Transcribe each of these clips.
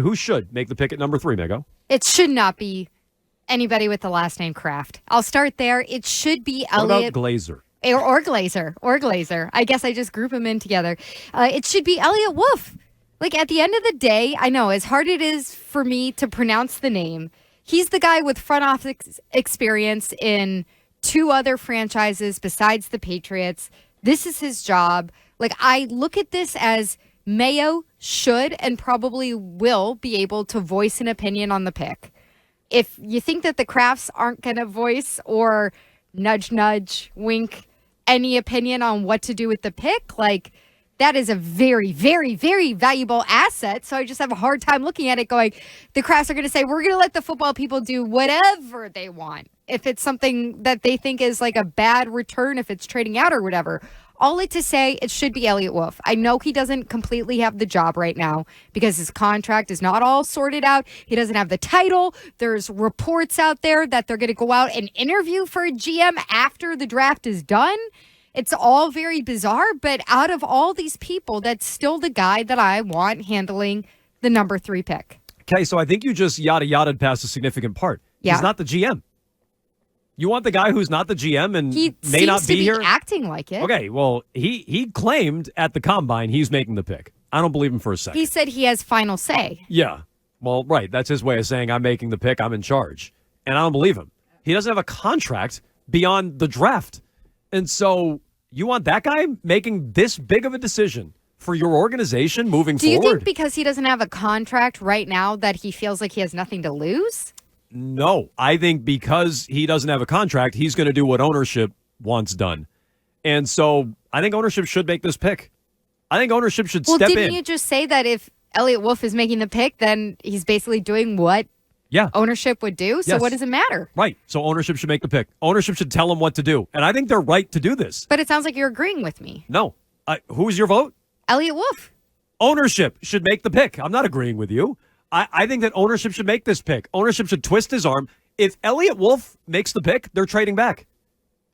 Who should make the pick at number 3, Mego? It should not be anybody with the last name Kraft. I'll start there. It should be Eliot. What about Glazer? Or Glazer. I guess I just group them in together. It should be Eliot Wolf. Like, at the end of the day, I know, as hard it is for me to pronounce the name, he's the guy with front office experience in 2 other franchises besides the Patriots. This is his job. Like, I look at this as Mayo should and probably will be able to voice an opinion on the pick. If you think that the Krafts aren't going to voice or nudge, nudge, wink, any opinion on what to do with the pick, like, that is a very, very, very valuable asset. So I just have a hard time looking at it going, the Krafts are going to say, we're going to let the football people do whatever they want. If it's something that they think is like a bad return, if it's trading out or whatever. All it to say, it should be Eliot Wolf. I know he doesn't completely have the job right now because his contract is not all sorted out. He doesn't have the title. There's reports out there that they're going to go out and interview for a GM after the draft is done. It's all very bizarre, but out of all these people, that's still the guy that I want handling the number 3 pick. Okay, so I think you just yada-yada'd past a significant part. Yeah. He's not the GM. You want the guy who's not the GM and he may not be here? Acting like it. Okay, well, he claimed at the Combine he's making the pick. I don't believe him for a second. He said he has final say. Yeah. Well, right. That's his way of saying I'm making the pick. I'm in charge. And I don't believe him. He doesn't have a contract beyond the draft. And so you want that guy making this big of a decision for your organization moving forward? Do you think because he doesn't have a contract right now that he feels like he has nothing to lose? No, I think because he doesn't have a contract, he's going to do what ownership wants done. And so I think ownership should make this pick. I think ownership should step in. Well, didn't you just say that if Eliot Wolf is making the pick, then he's basically doing what ownership would do? So what does it matter? Right. So ownership should make the pick. Ownership should tell him what to do. And I think they're right to do this. But it sounds like you're agreeing with me. No. Who's your vote? Eliot Wolf. Ownership should make the pick. I'm not agreeing with you. I think that ownership should make this pick. Ownership should twist his arm. If Eliot Wolf makes the pick, they're trading back.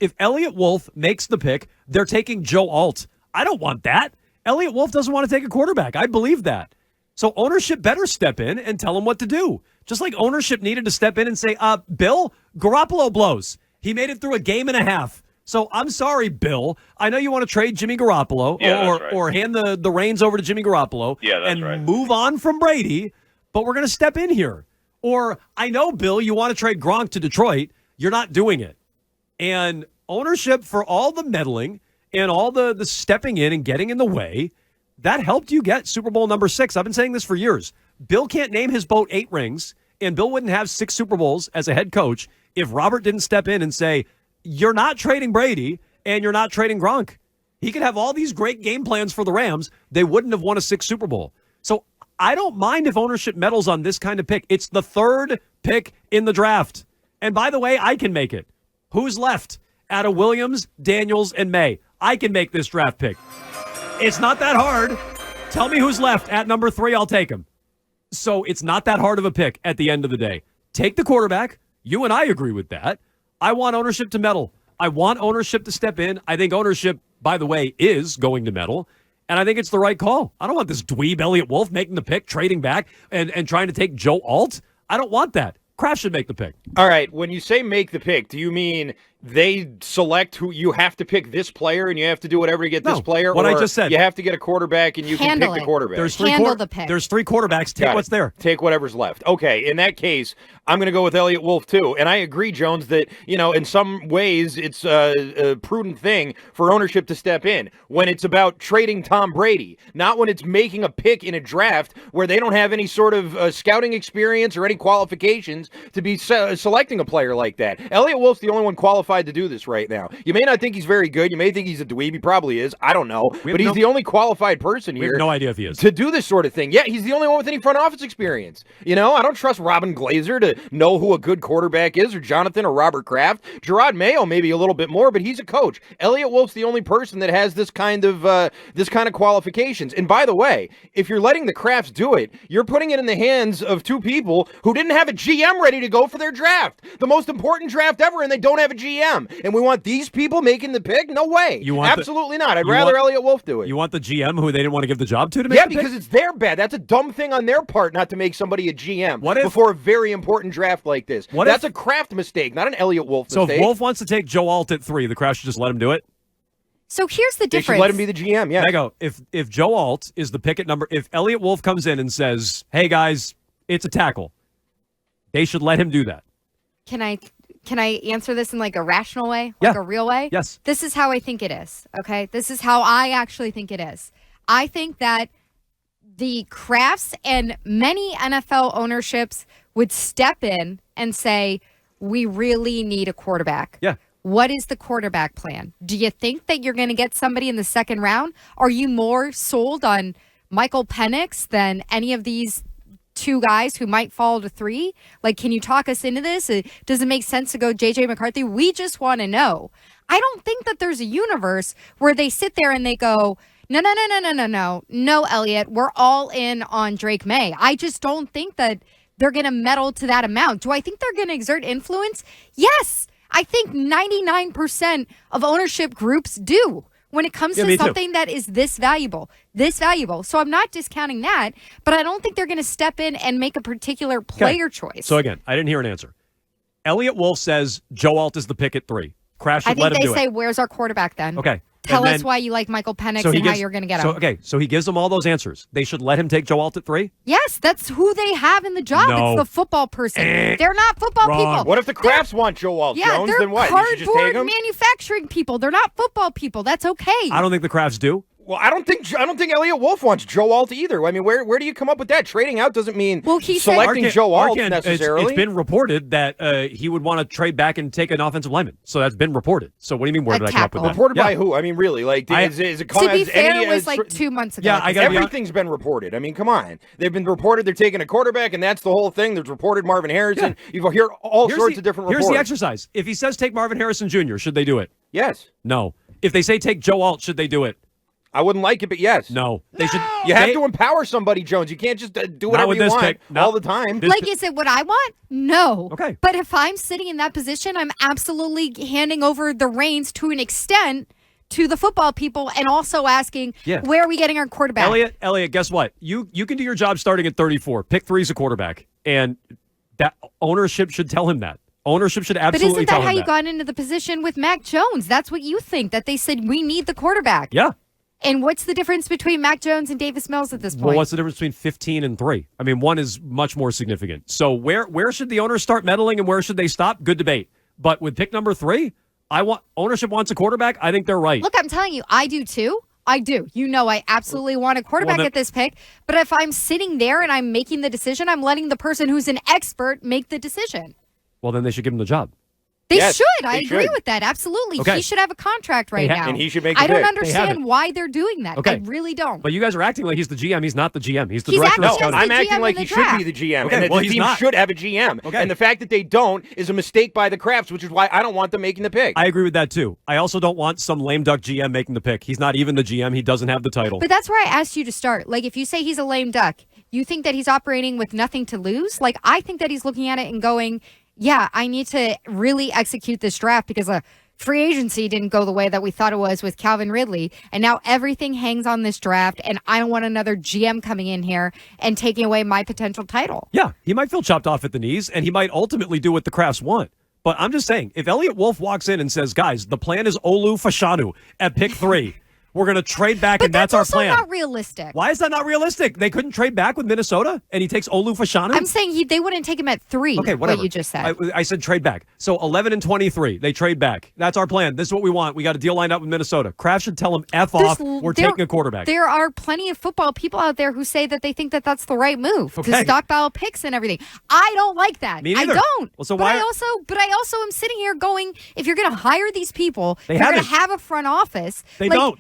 If Eliot Wolf makes the pick, they're taking Joe Alt. I don't want that. Eliot Wolf doesn't want to take a quarterback. I believe that. So ownership better step in and tell him what to do. Just like ownership needed to step in and say, Bill, Garoppolo blows. He made it through a game and a half. So I'm sorry, Bill. I know you want to trade Jimmy Garoppolo or hand the reins over to Jimmy Garoppolo and move on from Brady. But we're going to step in here. Or I know, Bill, you want to trade Gronk to Detroit. You're not doing it. And ownership for all the meddling and all the stepping in and getting in the way, that helped you get Super Bowl number 6. I've been saying this for years. Bill can't name his boat 8 rings, and Bill wouldn't have 6 Super Bowls as a head coach if Robert didn't step in and say, you're not trading Brady and you're not trading Gronk. He could have all these great game plans for the Rams. They wouldn't have won a 6th Super Bowl. So I don't mind if ownership meddles on this kind of pick. It's the 3rd pick in the draft. And by the way, I can make it. Who's left? Out of Williams, Daniels, and May. I can make this draft pick. It's not that hard. Tell me who's left. At number 3, I'll take him. So it's not that hard of a pick at the end of the day. Take the quarterback. You and I agree with that. I want ownership to meddle. I want ownership to step in. I think ownership, by the way, is going to meddle. And I think it's the right call. I don't want this dweeb Eliot Wolf making the pick, trading back, and trying to take Joe Alt. I don't want that. Kraft should make the pick. All right. When you say make the pick, do you mean they select who you have to pick this player and you have to do whatever to get this player? What or I just said. You have to get a quarterback and you can pick the quarterback. There's 3 quarterbacks. Take what's there. Take whatever's left. Okay. In that case, I'm going to go with Eliot Wolf too. And I agree, Jones, that, in some ways it's a prudent thing for ownership to step in when it's about trading Tom Brady, not when it's making a pick in a draft where they don't have any sort of scouting experience or any qualifications to be selecting a player like that. Eliot Wolf's the only one qualified to do this right now. You may not think he's very good. You may think he's a dweeb. He probably is. I don't know. But he's the only qualified person here. We have no idea if he is. To do this sort of thing. Yeah, he's the only one with any front office experience. I don't trust Robin Glazer to know who a good quarterback is, or Jonathan or Robert Kraft. Jerod Mayo maybe a little bit more, but he's a coach. Eliot Wolf's the only person that has this kind of qualifications. And by the way, if you're letting the Krafts do it, you're putting it in the hands of 2 people who didn't have a GM ready to go for their draft. The most important draft ever, and they don't have a GM GM, and we want these people making the pick? No way. Absolutely not. I'd rather Eliot Wolf do it. You want the GM who they didn't want to give the job to make the pick? Because it's their bad. That's a dumb thing on their part not to make somebody a GM before a very important draft like this. That's a Kraft mistake, not an Eliot Wolf mistake. So if Wolf wants to take Joe Alt at 3, the Kraft should just let him do it? So here's the difference. They should let him be the GM, yeah. Mego, if Joe Alt is the pick at number, if Eliot Wolf comes in and says, hey guys, it's a tackle, they should let him do that. Can I answer this in like a rational way? Yeah. Like a real way? Yes. This is how I think it is, okay? This is how I actually think it is. I think that the Krafts and many NFL ownerships would step in and say, we really need a quarterback. Yeah. What is the quarterback plan? Do you think that you're going to get somebody in the second round? Are you more sold on Michael Penix than any of these two guys who might fall to 3? Like, can you talk us into this? Does it make sense to go J.J. McCarthy? We just want to know. I don't think that there's a universe where they sit there and they go, no, Elliot, we're all in on Drake May. I just don't think that they're going to meddle to that amount. Do I think they're going to exert influence? Yes. I think 99% of ownership groups do when it comes to something that is this valuable. So I'm not discounting that, but I don't think they're going to step in and make a particular player choice. So again, I didn't hear an answer. Eliot Wolf says Joe Alt is the pick at 3. Kraft should let him do it. I think they say, where's our quarterback then? Okay. Tell us why you like Michael Penix and how you're going to get him. So he gives them all those answers. They should let him take Joe Alt at 3? Yes, that's who they have in the job. No. It's the football person. They're not football people. What if the Krafts want Joe Alt, Jones? They're then what? You should just take cardboard him? manufacturing people. They're not football people. That's okay. I don't think the Krafts do. Well, I don't think Eliot Wolf wants Joe Alt either. I mean, where do you come up with that? Trading out doesn't mean selecting Joe Alt necessarily. It's been reported that he would want to trade back and take an offensive lineman. So that's been reported. So what do you mean? Where did I come up with that? Reported by who? I mean, really? Like, is it to be fair, it was like 2 months ago. Yeah, everything's been reported. I mean, come on. They've been reported. They're taking a quarterback, and that's the whole thing. There's reported Marvin Harrison. Yeah. You hear all sorts of different reports. Here's the exercise. If he says take Marvin Harrison Jr., should they do it? Yes. No. If they say take Joe Alt, should they do it? I wouldn't like it, but yes. No. They should. You have to empower somebody, Jones. You can't just do whatever you want all the time. Is it what I want? No. Okay. But if I'm sitting in that position, I'm absolutely handing over the reins to an extent to the football people and also asking, where are we getting our quarterback? Elliot, guess what? You can do your job starting at 34. Pick 3 as a quarterback. And that ownership should tell him that. Ownership should absolutely tell him that. But isn't that how you got into the position with Mac Jones? That's what you think, that they said, we need the quarterback. Yeah. And what's the difference between Mac Jones and Davis Mills at this point? Well, what's the difference between 15 and 3? I mean, one is much more significant. So where should the owners start meddling and where should they stop? Good debate. But with pick number 3, ownership wants a quarterback. I think they're right. Look, I'm telling you, I do too. I do. You know, I absolutely want a quarterback at this pick. But if I'm sitting there and I'm making the decision, I'm letting the person who's an expert make the decision. Well, then they should give him the job. They should. I agree with that. Absolutely. Okay. He should have a contract right now. And he should make the I don't pick. understand why they're doing that. Okay. I really don't. But you guys are acting like he's the GM. He's not the GM. He's the director of scouting. I'm acting like he should be the GM. Okay, and the team should have a GM. Okay. And the fact that they don't is a mistake by the Krafts, which is why I don't want them making the pick. I agree with that, too. I also don't want some lame duck GM making the pick. He's not even the GM. He doesn't have the title. But that's where I asked you to start. Like, if you say he's a lame duck, you think that he's operating with nothing to lose? Like, I think that he's looking at it and going, yeah, I need to really execute this draft because free agency didn't go the way that we thought it was with Calvin Ridley. And now everything hangs on this draft, and I don't want another GM coming in here and taking away my potential title. Yeah, he might feel chopped off at the knees, and he might ultimately do what the Krafts want. But I'm just saying, if Eliot Wolf walks in and says, guys, the plan is Olu Fashanu at pick 3. We're going to trade back, and that's our plan. But that's also not realistic. Why is that not realistic? They couldn't trade back with Minnesota, and he takes Olu Fashanu? I'm saying they wouldn't take him at 3, okay, whatever. what you just said. I said trade back. So 11 and 23, they trade back. That's our plan. This is what we want. We got a deal lined up with Minnesota. Kraft should tell him, F off, we're taking a quarterback. There are plenty of football people out there who say that they think that that's the right move to stockpile picks and everything. I don't like that. Me neither. I don't. Well, so but I also am sitting here going, if you're going to hire these people, you're going to have a front office. They don't.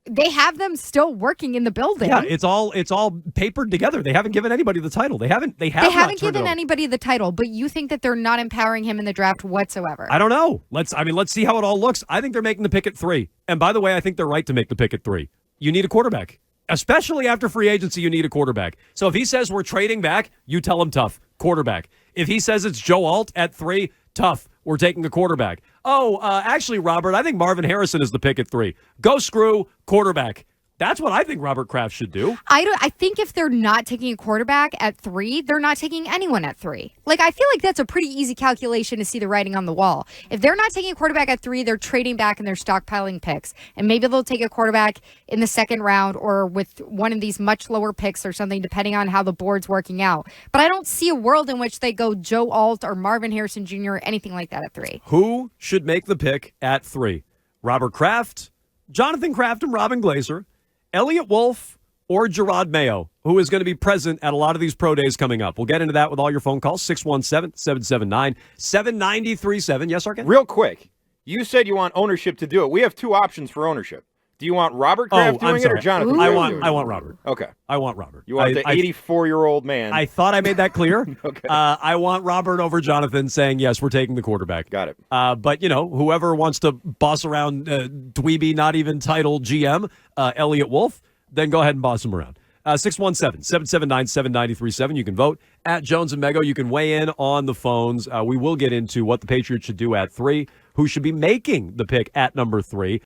They have them still working in the building. Yeah, it's all papered together. They haven't given anybody the title. They haven't given anybody the title, but you think that they're not empowering him in the draft whatsoever. I don't know. Let's see how it all looks. I think they're making the pick at 3. And by the way, I think they're right to make the pick at 3. You need a quarterback. Especially after free agency, you need a quarterback. So if he says we're trading back, you tell him tough. Quarterback. If he says it's Joe Alt at 3, tough. we're taking a quarterback. Oh, actually, Robert, I think Marvin Harrison is the pick at 3. Go screw quarterback. That's what I think Robert Kraft should do. I think if they're not taking a quarterback at 3, they're not taking anyone at 3. Like, I feel like that's a pretty easy calculation to see the writing on the wall. If they're not taking a quarterback at 3, they're trading back and they're stockpiling picks. And maybe they'll take a quarterback in the second round or with one of these much lower picks or something, depending on how the board's working out. But I don't see a world in which they go Joe Alt or Marvin Harrison Jr. or anything like that at 3. Who should make the pick at 3? Robert Kraft, Jonathan Kraft and Robin Glazer, Eliot Wolf, or Jerod Mayo, who is going to be present at a lot of these pro days coming up. We'll get into that with all your phone calls, 617-779-7937. Yes, Arkin? Real quick, you said you want ownership to do it. We have 2 options for ownership. Do you want Robert Kraft doing it or Jonathan Kraft doing it? I want Robert. Okay. I want Robert. You want the 84-year-old man. I thought I made that clear. Okay. I want Robert over Jonathan saying, yes, we're taking the quarterback. Got it. But, whoever wants to boss around dweeby, not even titled GM, Eliot Wolf, then go ahead and boss him around. 617-779-7937. You can vote at Jones and Mego. You can weigh in on the phones. We will get into what the Patriots should do at 3, who should be making the pick at number 3.